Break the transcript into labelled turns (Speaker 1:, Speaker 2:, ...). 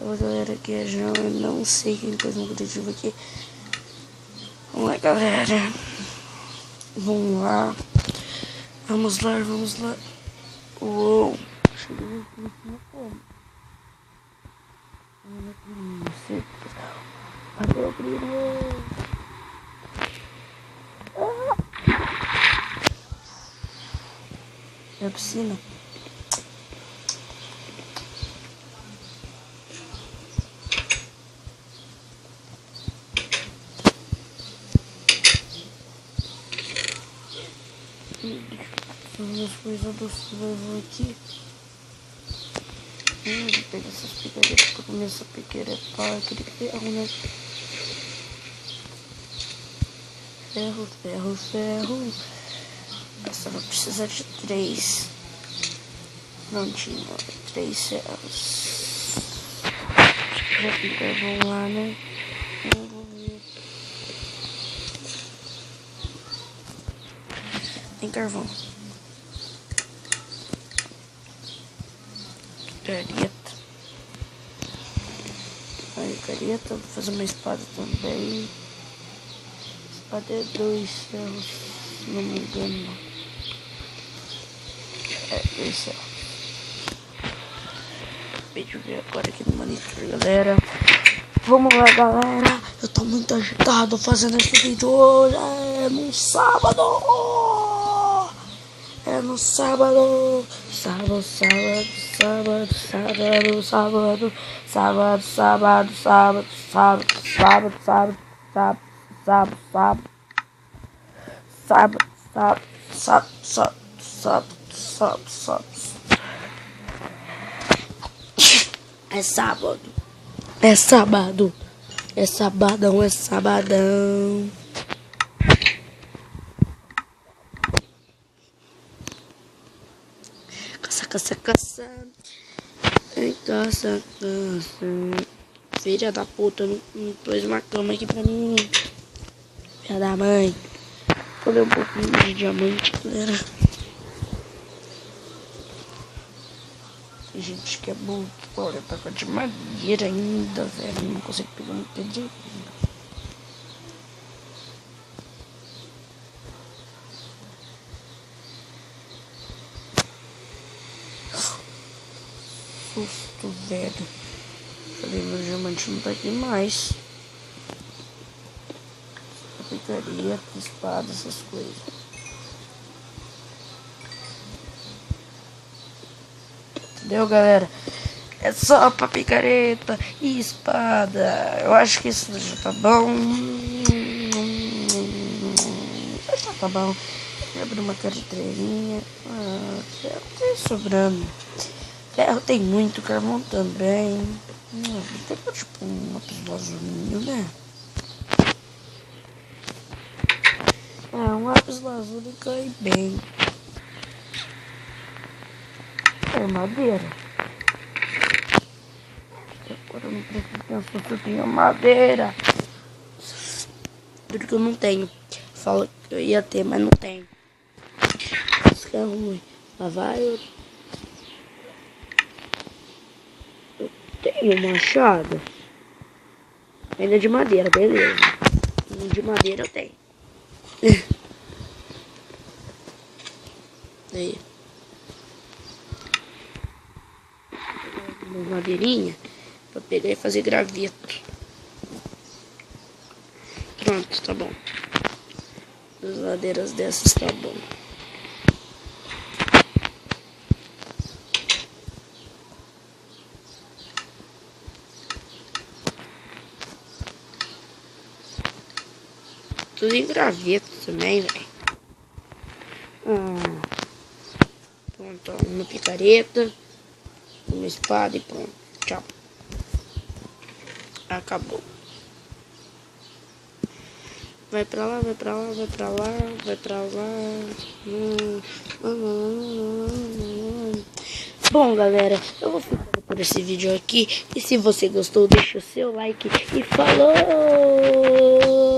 Speaker 1: Fala galera, aqui é João, eu não sei quem pôs um objetivo aqui. Vamos lá galera, vamos lá, vamos lá. Uou, cheguei aqui como? Não sei. Cadê o brilho? É a piscina. Fazer as coisas do survival aqui. Vou pegar essas picaretas pra comer essa picareta. Aquele ferro, né? Ferro. Essa vai precisar de 3. Prontinho, 3 ferros. Já tem carvão lá, né? Vamos ver. Tem carvão. Careta. Vou fazer uma espada também. Espada é 2 ferros, se não me engano. É 2 ferros. Deixa eu ver agora aqui no monitor, galera. Vamos lá, galera. Eu tô muito agitado fazendo esse vídeo hoje. É no sábado. É sabadão. Caça. Ai, caça. Filha da puta, não pôs uma cama aqui pra mim. Filha da mãe. Vou ler um pouquinho de diamante, galera. Tem gente que é bom. Olha, tá com de madeira ainda, velho. Não consigo pegar muito pedrinho. Susto, velho. Falei, meu diamante não tá aqui mais. Picaria, espada, essas coisas. Entendeu, galera? É só pra picareta e espada. Eu acho que isso já tá bom. Já tá bom. Vou abrir uma carteirinha. Tem sobrando. Ferro tem muito, carvão também. Tem tipo um lápis lazurinho, né? Um lápis lazuli cai bem. É madeira. Agora eu não preciso pensar se eu tenho madeira. Tudo que eu não tenho. Falo que eu ia ter, mas não tenho. Isso que é ruim. Lá vai eu. Tenho machado. Ainda de madeira, beleza. De madeira eu tenho. Aí. Uma madeirinha pra pegar e fazer graveto. Pronto, tá bom. 2 ladeiras dessas tá bom. Tudo em graveto também, velho. Pronto, uma picareta, uma espada e pronto. Tchau. Acabou. Vai pra lá. Bom, galera, eu vou ficando por esse vídeo aqui. E se você gostou, deixa o seu like e falou!